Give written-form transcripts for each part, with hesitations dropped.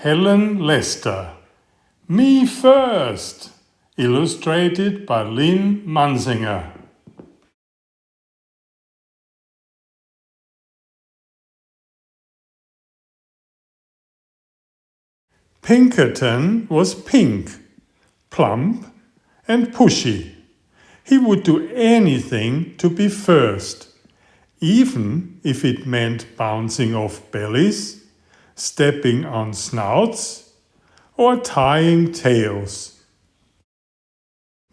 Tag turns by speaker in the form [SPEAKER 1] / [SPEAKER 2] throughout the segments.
[SPEAKER 1] Helen Lester. Me First. Illustrated by Lynn Munsinger. Pinkerton was pink, plump, and pushy. He would do anything to be first, even if it meant bouncing off bellies, stepping on snouts, or tying tails.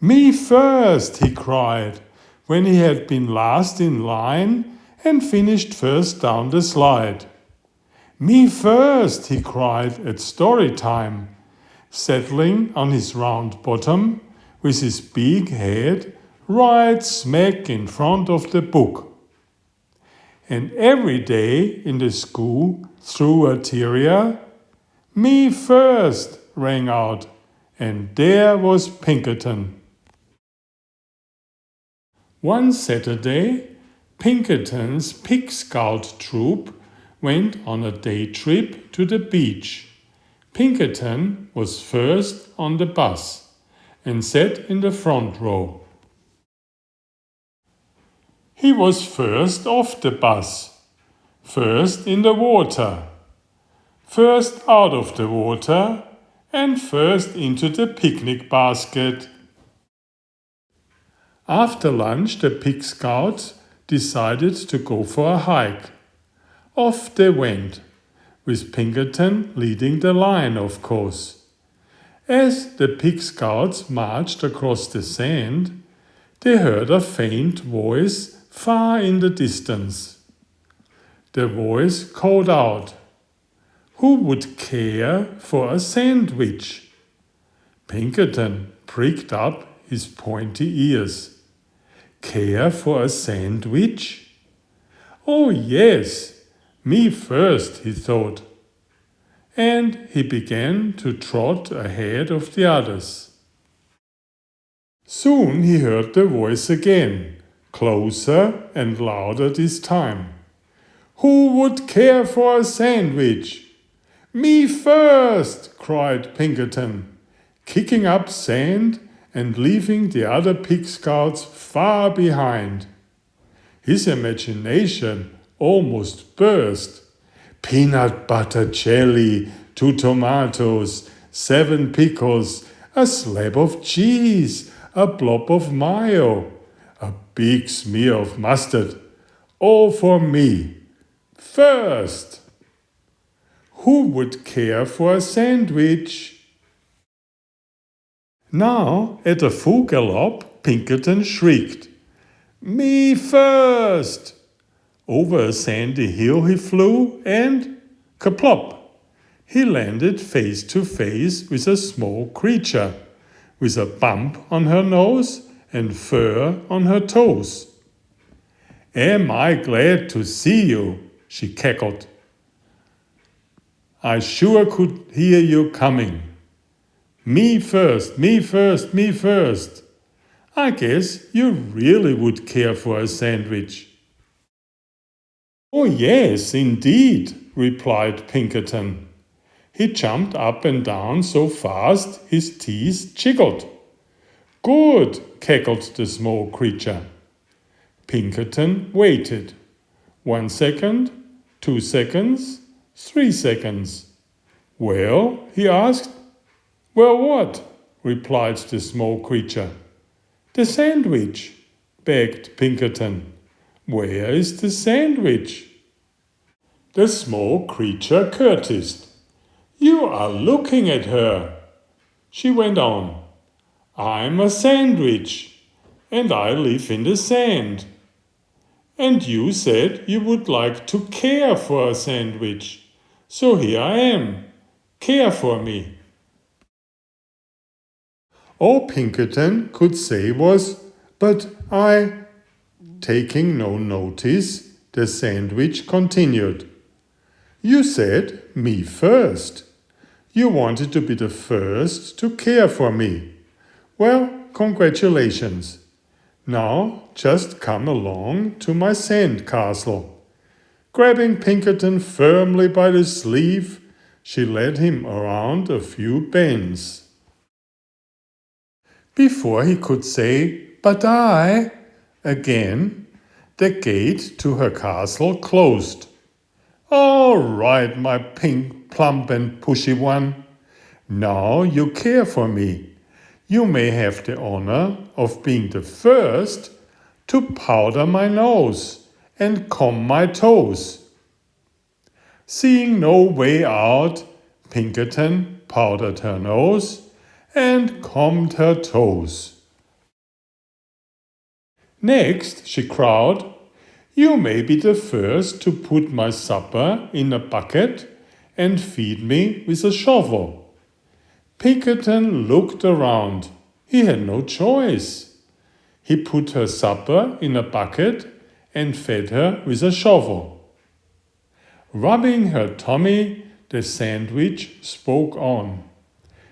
[SPEAKER 1] "Me first," he cried, when he had been last in line and finished first down the slide. "Me first," he cried at story time, settling on his round bottom with his big head right smack in front of the book. And every day in the school through a terrier, "Me first," rang out, and there was Pinkerton. One Saturday, Pinkerton's Pig Scout troop went on a day trip to the beach. Pinkerton was first on the bus and sat in the front row. He was first off the bus, first in the water, first out of the water, and first into the picnic basket. After lunch, the Pig Scouts decided to go for a hike. Off they went, with Pinkerton leading the line, of course. As the Pig Scouts marched across the sand, they heard a faint voice far in the distance. The voice called out, "Who would care for a sandwich?" Pinkerton pricked up his pointy ears. Care for a sandwich? Oh yes, me first, he thought. And he began to trot ahead of the others. Soon he heard the voice again, closer and louder this time. "Who would care for a sandwich?" "Me first!" cried Pinkerton, kicking up sand and leaving the other Pig Scouts far behind. His imagination almost burst. Peanut butter jelly, 2 tomatoes, 7 pickles, a slab of cheese, a blob of mayo, a big smear of mustard, all for me. First! Who would care for a sandwich? Now, at a full gallop, Pinkerton shrieked, "Me first!" Over a sandy hill he flew and, kaplop, he landed face to face with a small creature, with a bump on her nose and fur on her toes. "Am I glad to see you," she cackled. "I sure could hear you coming. Me first, me first, me first. I guess you really would care for a sandwich." "Oh yes, indeed," replied Pinkerton. He jumped up and down so fast his teeth jiggled. "Good," cackled the small creature. Pinkerton waited. 1 second, 2 seconds, 3 seconds. "Well?" he asked. "Well, what?" replied the small creature. "The sandwich," begged Pinkerton. "Where is the sandwich?" The small creature courtesied. "You are looking at her." She went on. "I'm a sandwich, and I live in the sand. And you said you would like to care for a sandwich. So here I am. Care for me." All Pinkerton could say was, "But I—" Taking no notice, the sandwich continued. "You said me first. You wanted to be the first to care for me. Well, congratulations. Now just come along to my sand castle." Grabbing Pinkerton firmly by the sleeve, She led him around a few bends. Before he could say "but I" again, the gate to her castle closed. "All right, my pink, plump and pushy one. Now you care for me. You may have the honor of being the first to powder my nose and comb my toes." Seeing no way out, Pinkerton powdered her nose and combed her toes. "Next," she crowed, "you may be the first to put my supper in a bucket and feed me with a shovel." Pinkerton looked around. He had no choice. He put her supper in a bucket and fed her with a shovel. Rubbing her tummy, the sandwich spoke on.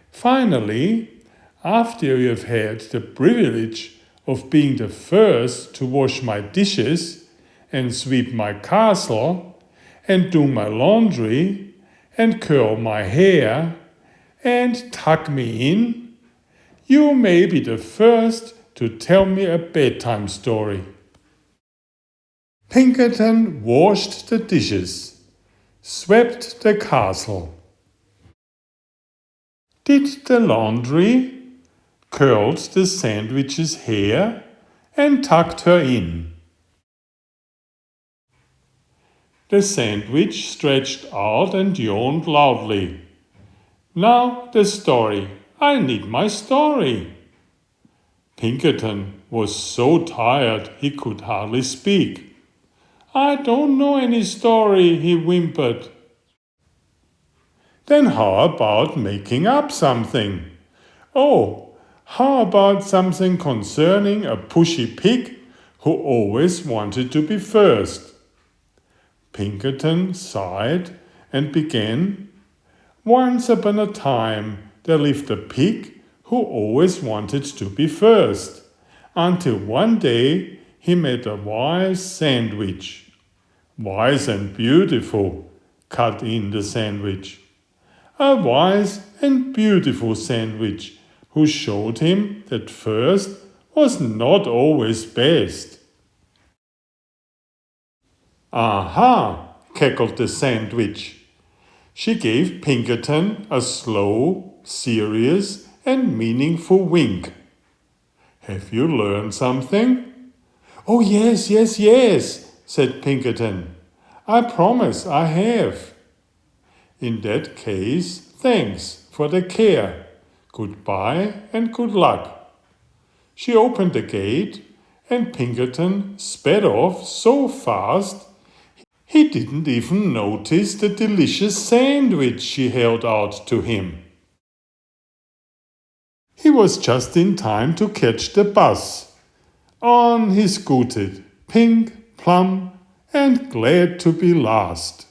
[SPEAKER 1] "Finally, after you have had the privilege of being the first to wash my dishes and sweep my castle and do my laundry and curl my hair and tuck me in, you may be the first to tell me a bedtime story." Pinkerton washed the dishes, swept the castle, did the laundry, curled the sandwich's hair, and tucked her in. The sandwich stretched out and yawned loudly. "Now the story. I need my story." Pinkerton was so tired he could hardly speak. "I don't know any story," he whimpered. "Then how about making up something? Oh, how about something concerning a pushy pig who always wanted to be first?" Pinkerton sighed and began. "Once upon a time there lived a pig who always wanted to be first, until one day he met a wise sandwich." "Wise and beautiful," cut in the sandwich. "A wise and beautiful sandwich who showed him that first was not always best." "Aha!" cackled the sandwich. She gave Pinkerton a slow, serious and meaningful wink. "Have you learned something?" "Oh, yes, yes, yes," said Pinkerton. "I promise I have." "In that case, thanks for the care. Goodbye and good luck." She opened the gate and Pinkerton sped off so fast he didn't even notice the delicious sandwich she held out to him. He was just in time to catch the bus. On he scooted, pink, plump, and glad to be last.